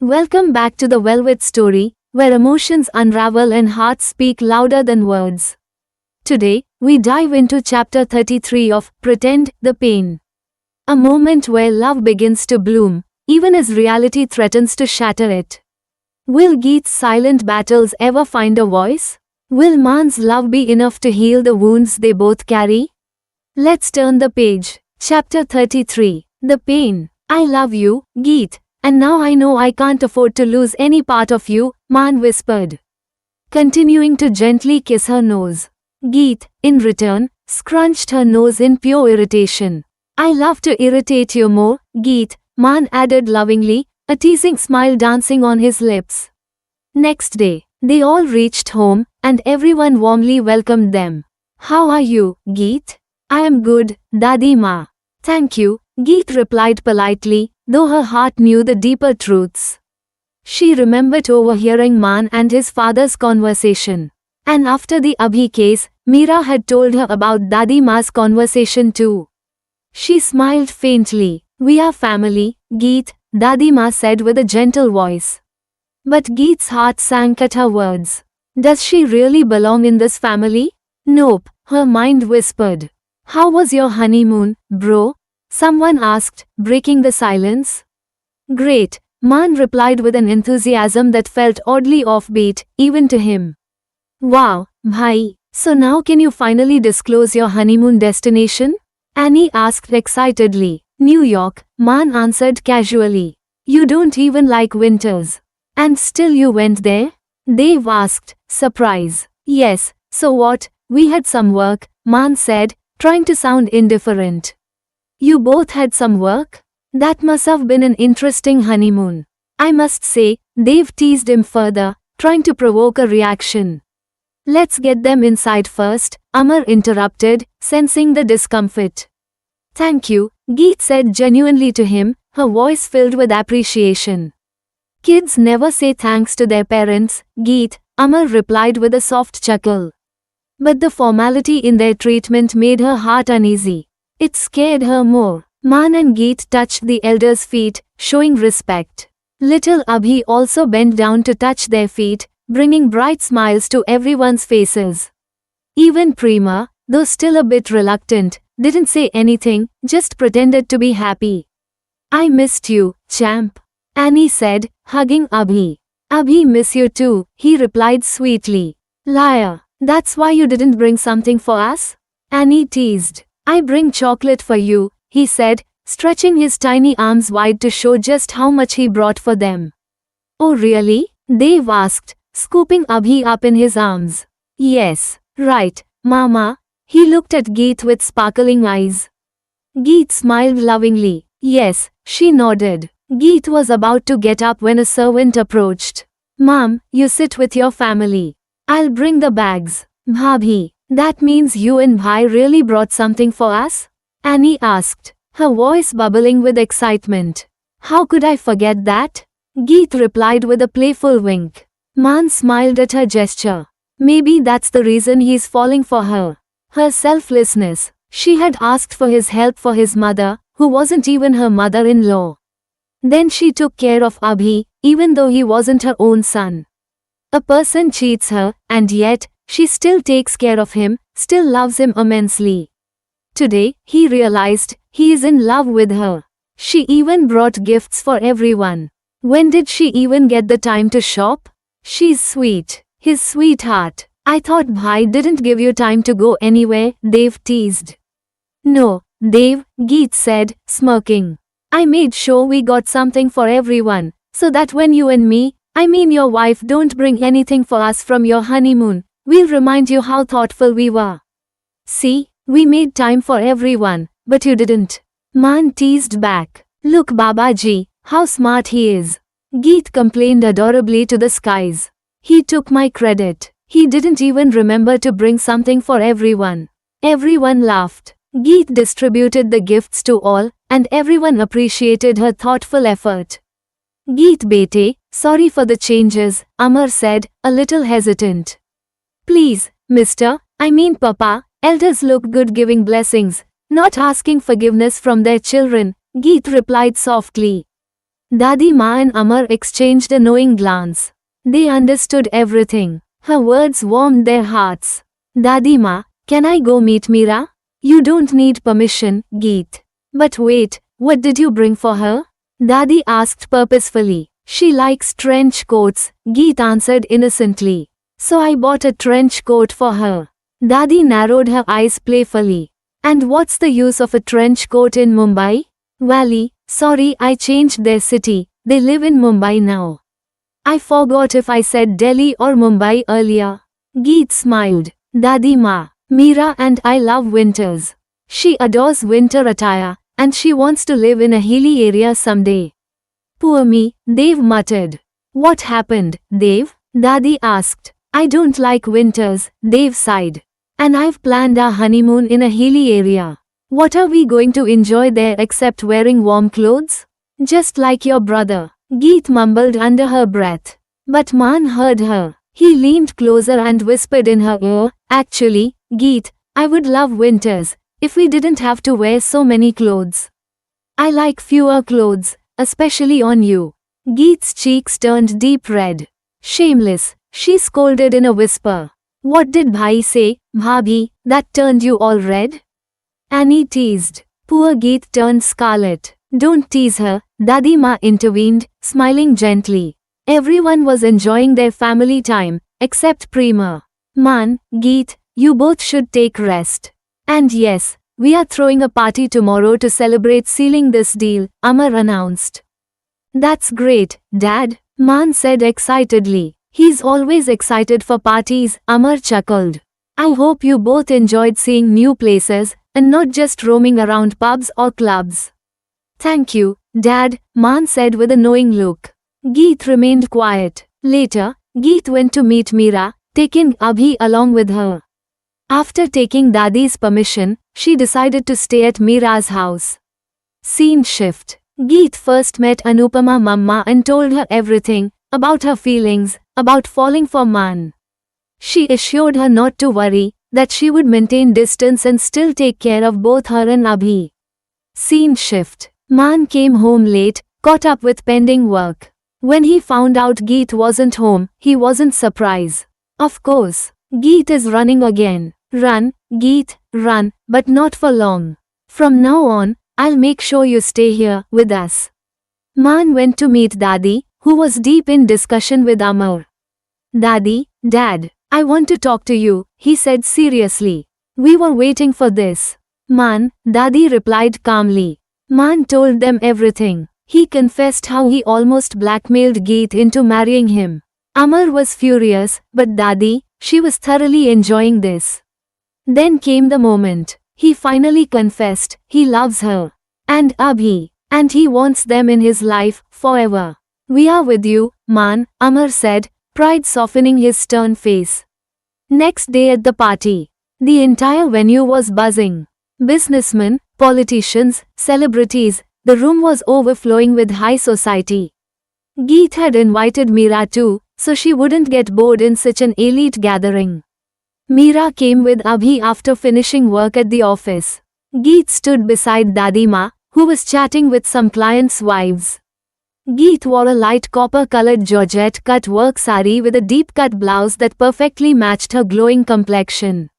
Welcome back to the Velvet Story, where emotions unravel and hearts speak louder than words. Today, we dive into chapter 33 of Pretend the Pain. A moment where love begins to bloom, even as reality threatens to shatter it. Will Geet's silent battles ever find a voice? Will Man's love be enough to heal the wounds they both carry? Let's turn the page. Chapter 33. The Pain. I love you, Geet. And now I know I can't afford to lose any part of you, Man whispered, continuing to gently kiss her nose. Geet, in return, scrunched her nose in pure irritation. I love to irritate you more, Geet, Man added lovingly, a teasing smile dancing on his lips. Next day, they all reached home, and everyone warmly welcomed them. How are you, Geet? I am good, Dadi Ma. Thank you, Geet replied politely, though her heart knew the deeper truths. She remembered overhearing Man and his father's conversation. And after the Abhi case, Meera had told her about Dadi Ma's conversation too. She smiled faintly. We are family, Geet, Dadi Ma said with a gentle voice. But Geet's heart sank at her words. Does she really belong in this family? Nope, her mind whispered. How was your honeymoon, bro? Someone asked, breaking the silence. Great, Man replied with an enthusiasm that felt oddly offbeat, even to him. Wow, bhai, so now can you finally disclose your honeymoon destination? Annie asked excitedly. New York, Man answered casually. You don't even like winters. And still you went there? Dave asked, surprise. Yes, so what, we had some work, Man said, trying to sound indifferent. You both had some work? That must have been an interesting honeymoon. I must say, Dave teased him further, trying to provoke a reaction. Let's get them inside first, Amar interrupted, sensing the discomfort. Thank you, Geet said genuinely to him, her voice filled with appreciation. Kids never say thanks to their parents, Geet, Amar replied with a soft chuckle. But the formality in their treatment made her heart uneasy. It scared her more. Man and Geet touched the elders' feet, showing respect. Little Abhi also bent down to touch their feet, bringing bright smiles to everyone's faces. Even Prema, though still a bit reluctant, didn't say anything, just pretended to be happy. I missed you, champ, Annie said, hugging Abhi. Abhi miss you too, he replied sweetly. Liar, that's why you didn't bring something for us? Annie teased. I bring chocolate for you, he said, stretching his tiny arms wide to show just how much he brought for them. Oh really? Dave asked, scooping Abhi up in his arms. Yes, right, Mama. He looked at Geet with sparkling eyes. Geet smiled lovingly. Yes, she nodded. Geet was about to get up when a servant approached. Mom, you sit with your family. I'll bring the bags. Bhabhi. That means you and Bhai really brought something for us? Annie asked, her voice bubbling with excitement. How could I forget that? Geet replied with a playful wink. Man smiled at her gesture. Maybe that's the reason he's falling for her. Her selflessness. She had asked for his help for his mother, who wasn't even her mother-in-law. Then she took care of Abhi, even though he wasn't her own son. A person cheats her, and yet, she still takes care of him, still loves him immensely. Today, he realized, he is in love with her. She even brought gifts for everyone. When did she even get the time to shop? She's sweet. His sweetheart. I thought Bhai didn't give you time to go anywhere, Dave teased. No, Dave, Geet said, smirking. I made sure we got something for everyone, so that when you and me, I mean your wife, don't bring anything for us from your honeymoon, we'll remind you how thoughtful we were. See, we made time for everyone, but you didn't. Man teased back. Look Babaji, how smart he is. Geet complained adorably to the skies. He took my credit. He didn't even remember to bring something for everyone. Everyone laughed. Geet distributed the gifts to all, and everyone appreciated her thoughtful effort. Geet bete, sorry for the changes, Amar said, a little hesitant. Please, mister, I mean Papa, elders look good giving blessings, not asking forgiveness from their children, Geet replied softly. Dadi Ma and Amar exchanged a knowing glance. They understood everything. Her words warmed their hearts. Dadi Ma, can I go meet Meera? You don't need permission, Geet. But wait, what did you bring for her? Dadi asked purposefully. She likes trench coats, Geet answered innocently. So I bought a trench coat for her. Dadi narrowed her eyes playfully. And what's the use of a trench coat in Mumbai? Valley, sorry I changed their city, they live in Mumbai now. I forgot if I said Delhi or Mumbai earlier. Geet smiled. Dadi Ma, Meera and I love winters. She adores winter attire, and she wants to live in a hilly area someday. Poor me, Dev muttered. What happened, Dev? Dadi asked. I don't like winters, Dev sighed. And I've planned our honeymoon in a hilly area. What are we going to enjoy there except wearing warm clothes? Just like your brother, Geet mumbled under her breath. But Maan heard her. He leaned closer and whispered in her ear, actually, Geet, I would love winters, if we didn't have to wear so many clothes. I like fewer clothes, especially on you. Geet's cheeks turned deep red. Shameless, she scolded in a whisper. What did Bhai say, Bhabhi, that turned you all red? Annie teased. Poor Geet turned scarlet. Don't tease her, Dadi Ma intervened, smiling gently. Everyone was enjoying their family time, except Prema. Maan, Geet, you both should take rest. And yes, we are throwing a party tomorrow to celebrate sealing this deal, Amar announced. That's great, Dad, Maan said excitedly. He's always excited for parties, Amar chuckled. I hope you both enjoyed seeing new places, and not just roaming around pubs or clubs. Thank you, Dad, Maan said with a knowing look. Geet remained quiet. Later, Geet went to meet Meera, taking Abhi along with her. After taking Dadi's permission, she decided to stay at Meera's house. Scene shift. Geet first met Anupama Mamma and told her everything, about her feelings, about falling for Maan. She assured her not to worry, that she would maintain distance and still take care of both her and Abhi. Scene shift. Maan came home late, caught up with pending work. When he found out Geet wasn't home, he wasn't surprised. Of course, Geet is running again. Run, Geet, run, but not for long. From now on, I'll make sure you stay here, with us. Maan went to meet Dadi, who was deep in discussion with Amar. Dadi, Dad, I want to talk to you, he said seriously. We were waiting for this. Maan, Dadi replied calmly. Maan told them everything. He confessed how he almost blackmailed Geet into marrying him. Amar was furious, but Dadi, she was thoroughly enjoying this. Then came the moment. He finally confessed, he loves her. And Abhi. And he wants them in his life, forever. We are with you, Maan, Amar said, pride softening his stern face. Next day at the party, the entire venue was buzzing. Businessmen, politicians, celebrities, the room was overflowing with high society. Geet had invited Meera too, so she wouldn't get bored in such an elite gathering. Meera came with Abhi after finishing work at the office. Geet stood beside Dadi Ma, who was chatting with some clients' wives. Geet wore a light copper-colored Georgette-cut work sari with a deep-cut blouse that perfectly matched her glowing complexion.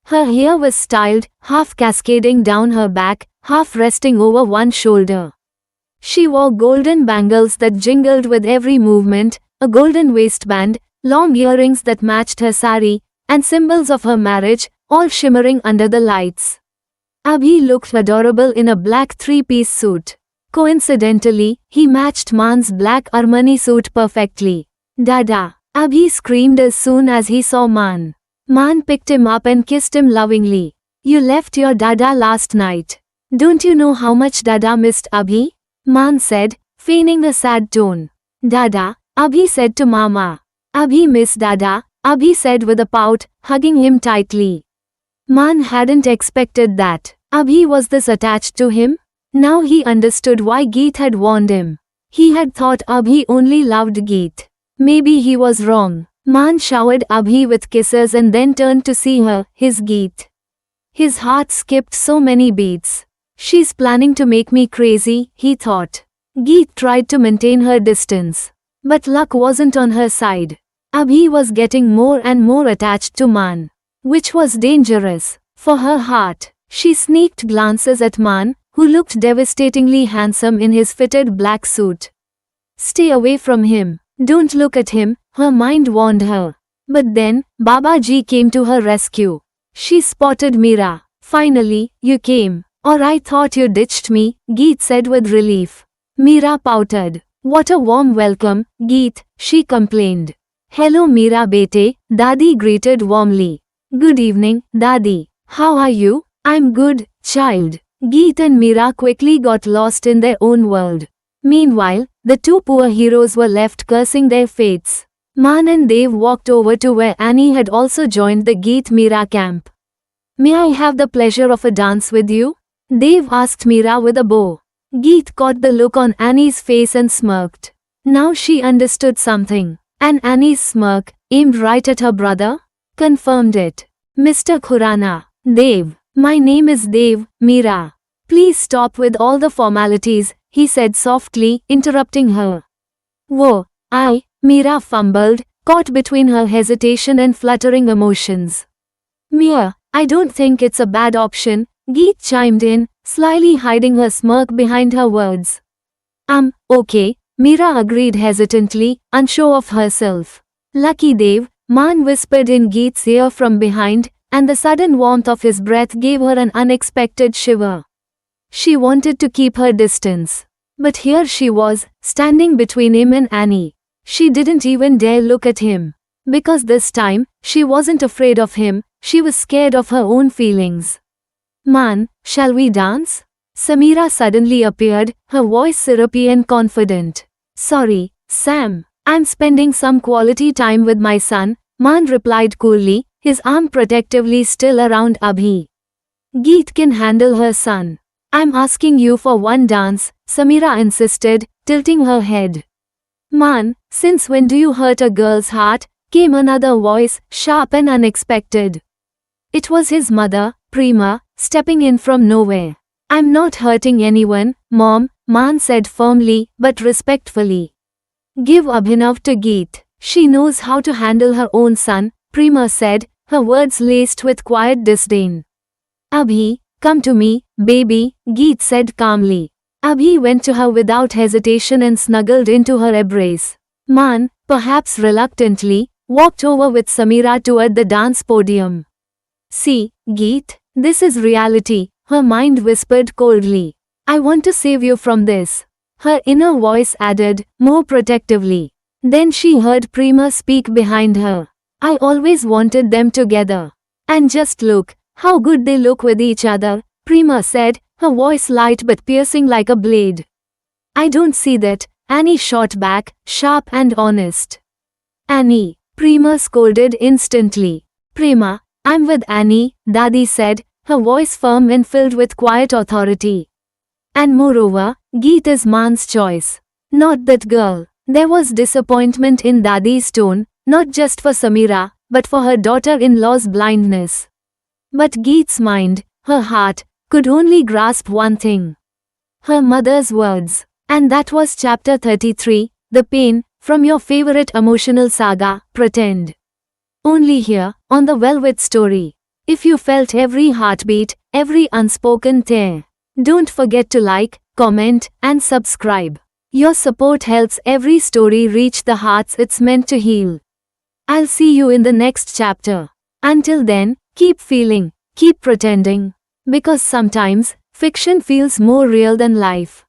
Her hair was styled, half cascading down her back, half resting over one shoulder. She wore golden bangles that jingled with every movement, a golden waistband, long earrings that matched her sari, and symbols of her marriage, all shimmering under the lights. Abhi looked adorable in a black three-piece suit. Coincidentally, he matched Maan's black Armani suit perfectly. Dada! Abhi screamed as soon as he saw Maan. Maan picked him up and kissed him lovingly. You left your Dada last night. Don't you know how much Dada missed Abhi? Maan said, feigning a sad tone. Dada, Abhi said to Mama. Abhi missed Dada, Abhi said with a pout, hugging him tightly. Maan hadn't expected that. Abhi was this attached to him? Now he understood why Geet had warned him. He had thought Abhi only loved Geet. Maybe he was wrong. Maan showered Abhi with kisses and then turned to see her, his Geet. His heart skipped so many beats. She's planning to make me crazy, he thought. Geet tried to maintain her distance. But luck wasn't on her side. Abhi was getting more and more attached to Man, which was dangerous for her heart. She sneaked glances at Man, who looked devastatingly handsome in his fitted black suit. Stay away from him. Don't look at him, her mind warned her. But then, Babaji came to her rescue. She spotted Meera. Finally, you came. Or I thought you ditched me, Geet said with relief. Meera pouted. What a warm welcome, Geet, she complained. Hello Meera bete, Dadi greeted warmly. Good evening, Dadi. How are you? I'm good, child. Geet and Meera quickly got lost in their own world. Meanwhile, the two poor heroes were left cursing their fates. Man and Dev walked over to where Annie had also joined the Geet Meera camp. May I have the pleasure of a dance with you? Dev asked Meera with a bow. Geet caught the look on Annie's face and smirked. Now she understood something. And Annie's smirk, aimed right at her brother, confirmed it. Mr. Khurana. Dev. My name is Dev, Meera. Please stop with all the formalities, he said softly, interrupting her. Whoa, Meera fumbled, caught between her hesitation and fluttering emotions. Meera, I don't think it's a bad option, Geet chimed in, slyly hiding her smirk behind her words. Okay, Meera agreed hesitantly, unsure of herself. Lucky Dev, Man whispered in Geet's ear from behind, and the sudden warmth of his breath gave her an unexpected shiver. She wanted to keep her distance. But here she was, standing between him and Annie. She didn't even dare look at him. Because this time, she wasn't afraid of him, she was scared of her own feelings. Man, shall we dance? Sameera suddenly appeared, her voice syrupy and confident. Sorry, Sam. I'm spending some quality time with my son, Man replied coolly, his arm protectively still around Abhi. Geet can handle her son. I'm asking you for one dance, Sameera insisted, tilting her head. Man, since when do you hurt a girl's heart? Came another voice, sharp and unexpected. It was his mother, Prema, stepping in from nowhere. I'm not hurting anyone, Mom, Man said firmly, but respectfully. Give Abhinav to Geet. She knows how to handle her own son, Prema said, her words laced with quiet disdain. Abhi, come to me, baby, Geet said calmly. Abhi went to her without hesitation and snuggled into her embrace. Man, perhaps reluctantly, walked over with Sameera toward the dance podium. See, Geet, this is reality, her mind whispered coldly. I want to save you from this. Her inner voice added, more protectively. Then she heard Prema speak behind her. I always wanted them together. And just look, how good they look with each other, Prema said, her voice light but piercing like a blade. I don't see that, Annie shot back, sharp and honest. Annie, Prema scolded instantly. Prema, I'm with Annie, Dadi said, her voice firm and filled with quiet authority. And moreover, Geet is Man's choice. Not that girl. There was disappointment in Dadi's tone, not just for Sameera, but for her daughter-in-law's blindness. But Geet's mind, her heart, could only grasp one thing. Her mother's words. And that was chapter 33, The Pain, from your favorite emotional saga, Pretend. Only here, on the Velvet Story. If you felt every heartbeat, every unspoken tear, don't forget to like, comment, and subscribe. Your support helps every story reach the hearts it's meant to heal. I'll see you in the next chapter. Until then, keep feeling, keep pretending. Because sometimes, fiction feels more real than life.